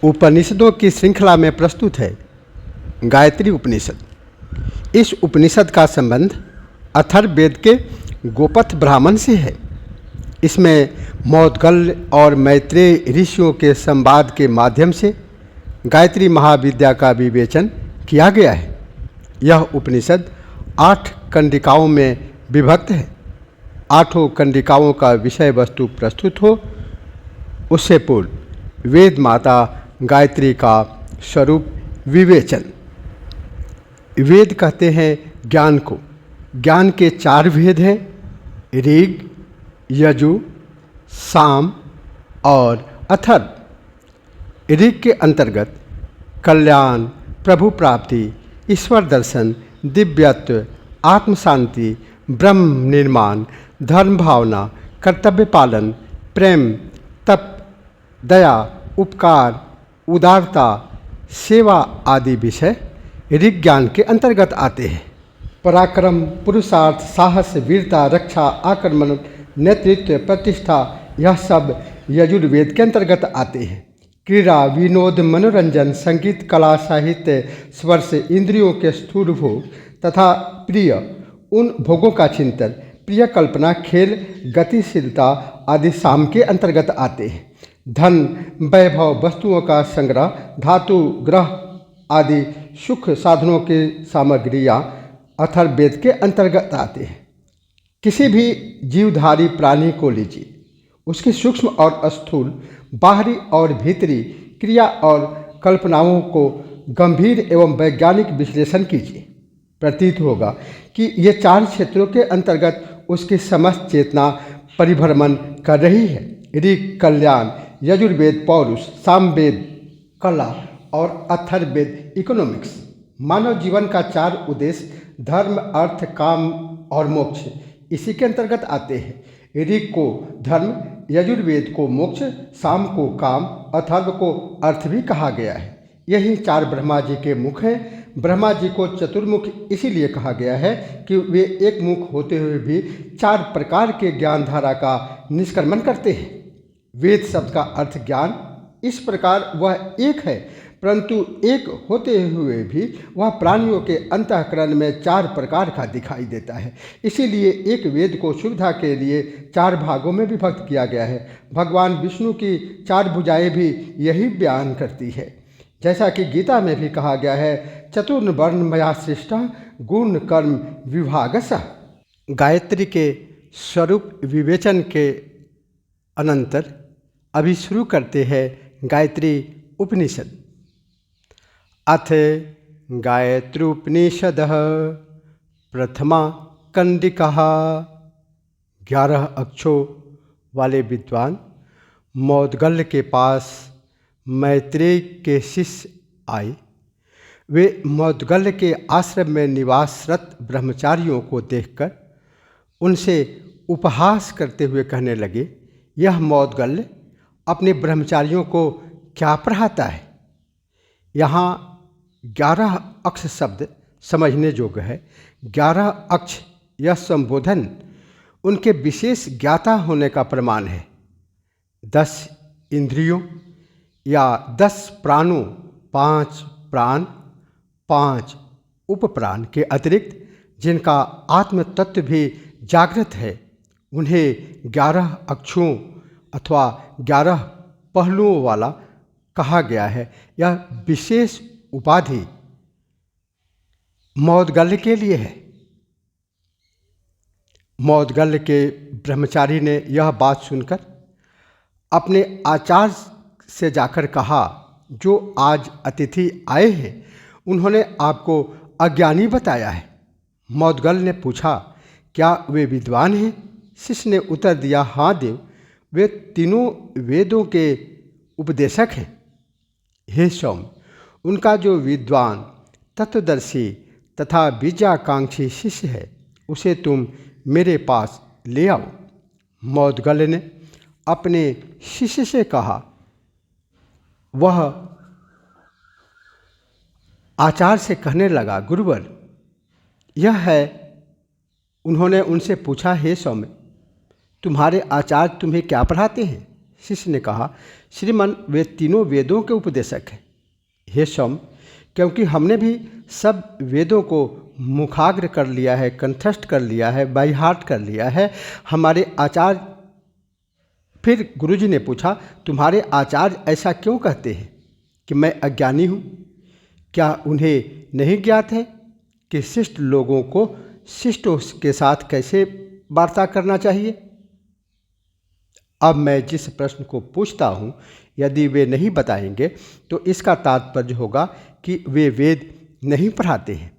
उपनिषदों की श्रृंखला में प्रस्तुत है गायत्री उपनिषद। इस उपनिषद का संबंध अथर्ववेद के गोपथ ब्राह्मण से है। इसमें मौद्गल्य और मैत्रेय ऋषियों के संवाद के माध्यम से गायत्री महाविद्या का विवेचन किया गया है। यह उपनिषद 8 कंडिकाओं में विभक्त है। 8 कंडिकाओं का विषय वस्तु प्रस्तुत हो उससे पूर्व वेद माता गायत्री का स्वरूप विवेचन। वेद कहते हैं ज्ञान को। ज्ञान के 4 भेद हैं, ऋग, यजु, साम और अथर्व। ऋग के अंतर्गत कल्याण, प्रभु प्राप्ति, ईश्वर दर्शन, दिव्यत्व, आत्म शांति, ब्रह्म निर्माण, धर्म भावना, कर्तव्य पालन, प्रेम, तप, दया, उपकार, उदारता, सेवा आदि विषय ऋग ज्ञान के अंतर्गत आते हैं। पराक्रम, पुरुषार्थ, साहस, वीरता, रक्षा, आक्रमण, नेतृत्व, प्रतिष्ठा, यह सब यजुर्वेद के अंतर्गत आते हैं। क्रीड़ा, विनोद, मनोरंजन, संगीत, कला, साहित्य, स्पर्श, इंद्रियों के स्थूल भोग तथा प्रिय उन भोगों का चिंतन, प्रिय कल्पना, खेल, गतिशीलता आदि साम के अंतर्गत आते हैं। धन, वैभव, वस्तुओं का संग्रह, धातु, ग्रह आदि सुख साधनों की सामग्रियाँ अथर्ववेद के अंतर्गत आते हैं। किसी भी जीवधारी प्राणी को लीजिए, उसकी सूक्ष्म और स्थूल, बाहरी और भीतरी क्रिया और कल्पनाओं को गंभीर एवं वैज्ञानिक विश्लेषण कीजिए। प्रतीत होगा कि ये 4 क्षेत्रों के अंतर्गत उसकी समस्त चेतना परिभ्रमण कर रही है। ऋग कल्याण, यजुर्वेद पौरुष, सामवेद कला और अथर्ववेद इकोनॉमिक्स। मानव जीवन का 4 उद्देश्य धर्म, अर्थ, काम और मोक्ष इसी के अंतर्गत आते हैं। ऋग को धर्म, यजुर्वेद को मोक्ष, साम को काम, अथर्व को अर्थ भी कहा गया है। यही 4 ब्रह्मा जी के मुख हैं। ब्रह्मा जी को चतुर्मुख इसीलिए कहा गया है कि वे एक मुख होते हुए भी 4 प्रकार के ज्ञान धारा का निष्क्रमण करते हैं। वेद शब्द का अर्थ ज्ञान, इस प्रकार वह एक है, परंतु एक होते हुए भी वह प्राणियों के अंतःकरण में 4 प्रकार का दिखाई देता है। इसीलिए एक वेद को सुविधा के लिए 4 भागों में विभक्त किया गया है। भगवान विष्णु की 4 भुजाएं भी यही बयान करती है। जैसा कि गीता में भी कहा गया है, चतुर्वर्ण मया सृष्टा गुण कर्म विभागशः। गायत्री के स्वरूप विवेचन के अनंतर अभी शुरू करते हैं गायत्री उपनिषद। अथ गायत्रोपनिषदः प्रथमा कंडिका। 11 अक्षों वाले विद्वान मौद्गल्य के पास मैत्रेय के शिष्य आए। वे मौद्गल्य के आश्रम में निवासरत ब्रह्मचारियों को देखकर उनसे उपहास करते हुए कहने लगे, यह मौद्गल्य अपने ब्रह्मचारियों को क्या पढ़ाता है। यहाँ 11 अक्ष शब्द समझने योग्य है। 11 अक्ष यह संबोधन उनके विशेष ज्ञाता होने का प्रमाण है। 10 इंद्रियों या 10 प्राणों, 5 प्राण, 5 उपप्राण के अतिरिक्त जिनका आत्म तत्व भी जागृत है, उन्हें 11 अक्षों अथवा 11 पहलुओं वाला कहा गया है। यह विशेष उपाधि मौद्गल्य के लिए है। मौद्गल्य के ब्रह्मचारी ने यह बात सुनकर अपने आचार्य से जाकर कहा, जो आज अतिथि आए हैं उन्होंने आपको अज्ञानी बताया है। मौद्गल्य ने पूछा, क्या वे विद्वान हैं? शिष्य ने उत्तर दिया, हाँ देव, वे तीनों वेदों के उपदेशक हैं। हे सौम्य, उनका जो विद्वान, तत्वदर्शी तथा विजयाकांक्षी शिष्य है उसे तुम मेरे पास ले आओ। मौद्गल्य ने अपने शिष्य से कहा। वह आचार्य से कहने लगा, गुरुवर यह है। उन्होंने उनसे पूछा, हे सौम्य, तुम्हारे आचार्य तुम्हें क्या पढ़ाते हैं? शिष्य ने कहा, श्रीमान वे तीनों वेदों के उपदेशक हैं। हे सौम्य, क्योंकि हमने भी सब वेदों को मुखाग्र कर लिया है, कंठस्थ कर लिया है, बाई हार्ट कर लिया है। हमारे आचार्य, फिर गुरुजी ने पूछा, तुम्हारे आचार्य ऐसा क्यों कहते हैं कि मैं अज्ञानी हूँ? क्या उन्हें नहीं ज्ञात है कि शिष्ट लोगों को शिष्टों के साथ कैसे वार्ता करना चाहिए? अब मैं जिस प्रश्न को पूछता हूँ, यदि वे नहीं बताएंगे तो इसका तात्पर्य होगा कि वे वेद नहीं पढ़ाते हैं।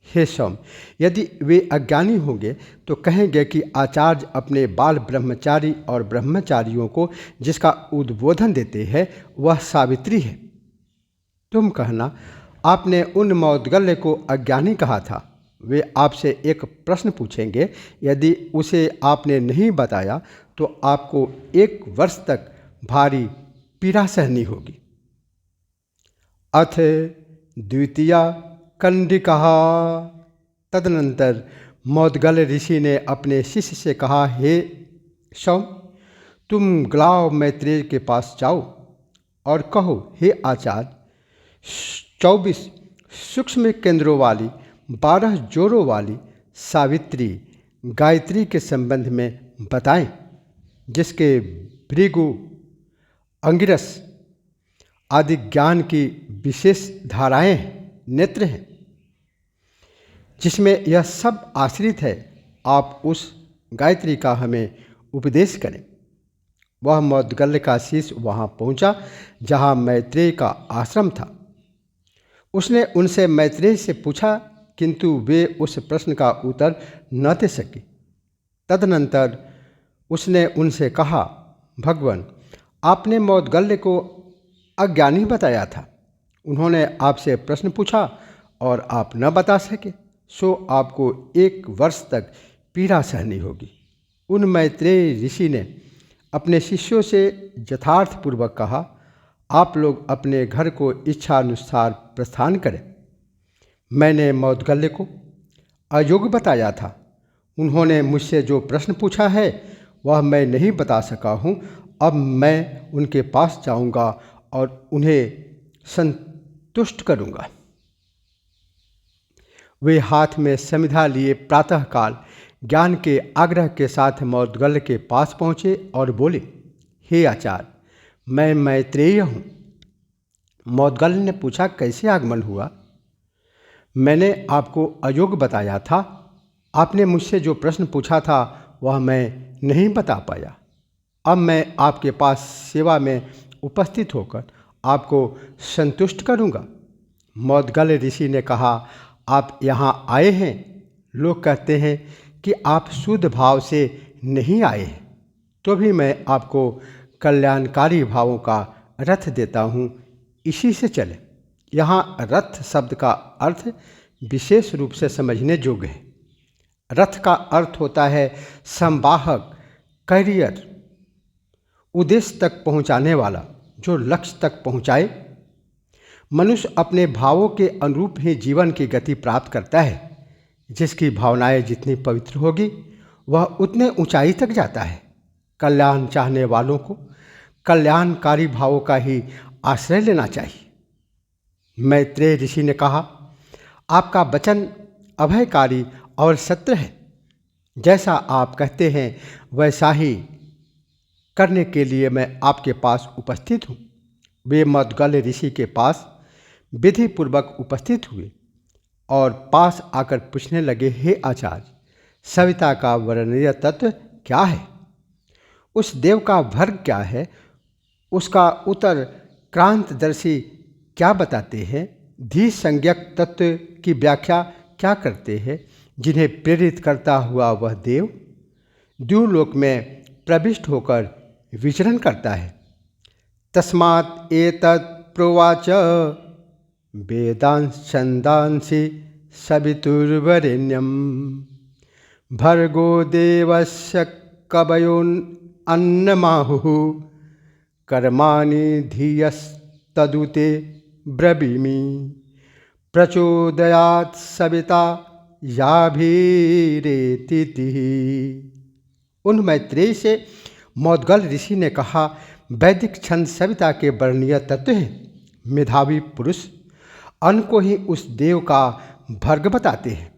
हे सौम्य, यदि वे अज्ञानी होंगे तो कहेंगे कि आचार्य अपने बाल ब्रह्मचारी और ब्रह्मचारियों को जिसका उद्बोधन देते हैं वह सावित्री है। तुम कहना, आपने उन मौद्गल्य को अज्ञानी कहा था। वे आपसे एक प्रश्न पूछेंगे, यदि उसे आपने नहीं बताया तो आपको 1 वर्ष तक भारी पीड़ा सहनी होगी। अथ द्वितीया कंडिका। तदनंतर मौद्गल्य ऋषि ने अपने शिष्य से कहा, हे सौम्य, तुम ग्लाव मैत्रेय के पास जाओ और कहो, हे आचार्य, 24 सूक्ष्म केंद्रों वाली 12 जोरों वाली सावित्री गायत्री के संबंध में बताएं, जिसके भृगु, अंगिरस आदि ज्ञान की विशेष धाराएं हैं, नेत्र हैं, जिसमें यह सब आश्रित है। आप उस गायत्री का हमें उपदेश करें। वह मौद्गल्य का शिष्य वहाँ पहुँचा जहाँ मैत्रेय का आश्रम था। उसने उनसे मैत्रेय से पूछा, किंतु वे उस प्रश्न का उत्तर न दे सके। तदनंतर उसने उनसे कहा, भगवान, आपने मौद्गल्य को अज्ञानी बताया था। उन्होंने आपसे प्रश्न पूछा और आप न बता सके, सो आपको 1 वर्ष तक पीड़ा सहनी होगी। उन मैत्रेय ऋषि ने अपने शिष्यों से यथार्थपूर्वक कहा, आप लोग अपने घर को इच्छानुसार प्रस्थान करें। मैंने मौद्गल्य को अयोग्य बताया था। उन्होंने मुझसे जो प्रश्न पूछा है वह मैं नहीं बता सका हूँ। अब मैं उनके पास जाऊँगा और उन्हें संतुष्ट करूँगा। वे हाथ में समिधा लिए प्रातःकाल ज्ञान के आग्रह के साथ मौद्गल्य के पास पहुँचे और बोले, हे आचार्य, मैं मैत्रेय हूँ। मौद्गल्य ने पूछा, कैसे आगमन हुआ? मैंने आपको अयोग्य बताया था। आपने मुझसे जो प्रश्न पूछा था वह मैं नहीं बता पाया। अब मैं आपके पास सेवा में उपस्थित होकर आपको संतुष्ट करूँगा। मौद्गल्य ऋषि ने कहा, आप यहाँ आए हैं। लोग कहते हैं कि आप शुद्ध भाव से नहीं आए हैं, तो भी मैं आपको कल्याणकारी भावों का रथ देता हूँ, इसी से चले। यहाँ रथ शब्द का अर्थ विशेष रूप से समझने योग्य है। रथ का अर्थ होता है संवाहक, कैरियर, उद्देश्य तक पहुँचाने वाला, जो लक्ष्य तक पहुँचाए। मनुष्य अपने भावों के अनुरूप ही जीवन की गति प्राप्त करता है। जिसकी भावनाएं जितनी पवित्र होगी वह उतने ऊंचाई तक जाता है। कल्याण चाहने वालों को कल्याणकारी भावों का ही आश्रय लेना चाहिए। मैत्रेय ऋषि ने कहा, आपका वचन अभयकारी और सत्य है। जैसा आप कहते हैं वैसा ही करने के लिए मैं आपके पास उपस्थित हूँ। वे मौद्गल्य ऋषि के पास विधि पूर्वक उपस्थित हुए और पास आकर पूछने लगे, हे आचार्य, सविता का वर्णनीय तत्व क्या है? उस देव का वर्ग क्या है? उसका उत्तर क्रांतदर्शी क्या बताते हैं? धी संज्ञक तत्व की व्याख्या क्या करते हैं, जिन्हें प्रेरित करता हुआ वह देव द्युलोक में प्रविष्ट होकर विचरण करता है। तस्मात् एतत् प्रोवाच वेदांश छंदांसि सवितुर्वरेण्यं भर्गो देवस्य कवयोन्नमाहुः कर्माणि धियस्तदुते ब्रवीमि प्रचोदयात् सविता याभिरेतिः। उन मैत्रेय से मौद्गल्य ऋषि ने कहा, वैदिक छंद सविता के वर्णनीय तत्व हैं। मेधावी पुरुष अन्न को ही उस देव का भर्ग बताते हैं।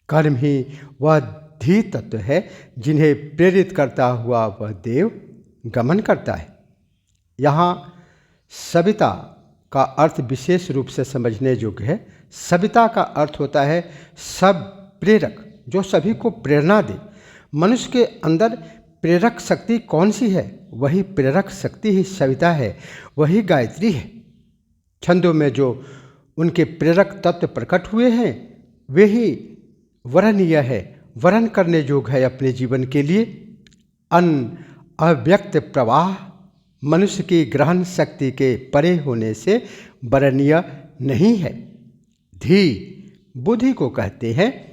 कर्म ही वह धी तत्व है जिन्हें प्रेरित करता हुआ वह देव गमन करता है। यहाँ सविता का अर्थ विशेष रूप से समझने योग्य है। सविता का अर्थ होता है सब प्रेरक, जो सभी को प्रेरणा दे। मनुष्य के अंदर प्रेरक शक्ति कौन सी है? वही प्रेरक शक्ति ही सविता है, वही गायत्री है। छंदों में जो उनके प्रेरक तत्व प्रकट हुए हैं वे ही वर्णनीय है, वर्ण करने योग्य है अपने जीवन के लिए। अन्न अव्यक्त प्रवाह मनुष्य की ग्रहण शक्ति के परे होने से वर्णनीय नहीं है। धी बुद्धि को कहते हैं।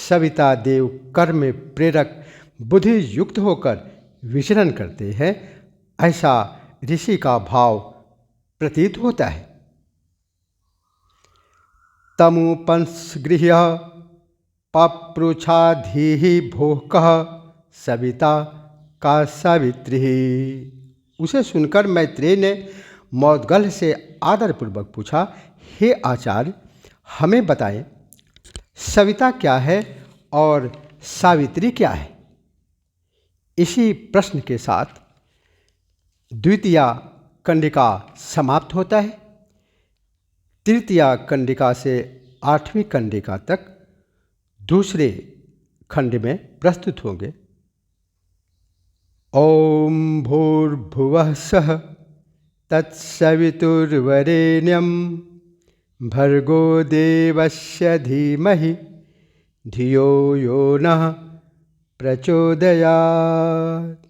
सविता देव कर्म प्रेरक बुद्धि युक्त होकर विचरण करते हैं, ऐसा ऋषि का भाव प्रतीत होता है। तमुपंसगृह्य पप्रुछाधीहि भोः कः सविता का सावित्री। उसे सुनकर मैत्रेय ने मौद्गल्य से आदरपूर्वक पूछा, हे आचार्य, हमें बताएं सविता क्या है और सावित्री क्या है? इसी प्रश्न के साथ द्वितीया कंडिका समाप्त होता है। तृतीया कंडिका से 8वीं कंडिका तक दूसरे खंड में प्रस्तुत होंगे। ओम भूर्भुवः स्वः तत्सवितुर्वरेण्यं भर्गो देवस्य धीमहि धियो यो नः प्रचोदयात्।